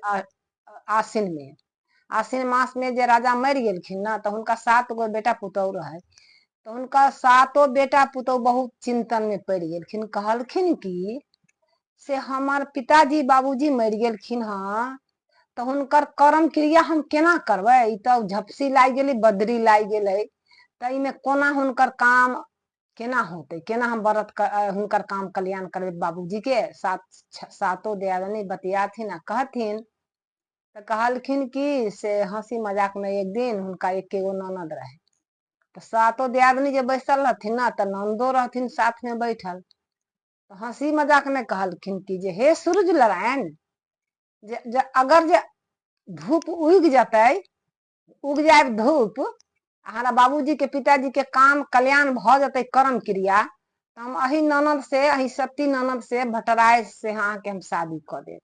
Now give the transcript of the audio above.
आश्विन में, आश्विन मास में जे राजा मर गेलखिन ना, तो उनका 7 गो बेटा पुतौह रहे। तो उनका 7 बेटा पुतौह बहुत चिंतन में पड़ गेलखिन। कहलखिन कि से हमार पिताजी बाबूजी मर गेलखिन हाँ, तो उनकर कर्म क्रिया हम केना करबै? ई तो झपसी लाग गेलै, बदरी लाग गेलै, तो इमे कोना हुनकर काम केना होते? केना हम व्रत हुनकर काम कल्याण करबे? बाबूजी के 7 दियादनी बतियाथिन आ कहथिन। तो कहलखिन कि से हंसी मजाक में एक दिन हुनका एकेगो ननद रहे। तो 7 दियादनी जे बैसल रहथिन ना, तो नंदो रहथिन साथ में बैठल। तो हंसी मजाक में कहलखिन कि जे हे सूरज नारायण, अगर जे धूप उग जाते, उग जाए धूप, हमारा बाबूजी के पिताजी के काम कल्याण भ जाते कर्म क्रिया, तो हम अही ननद से, अही सती ननद से भटराए से हाँ के हम शादी कर दे।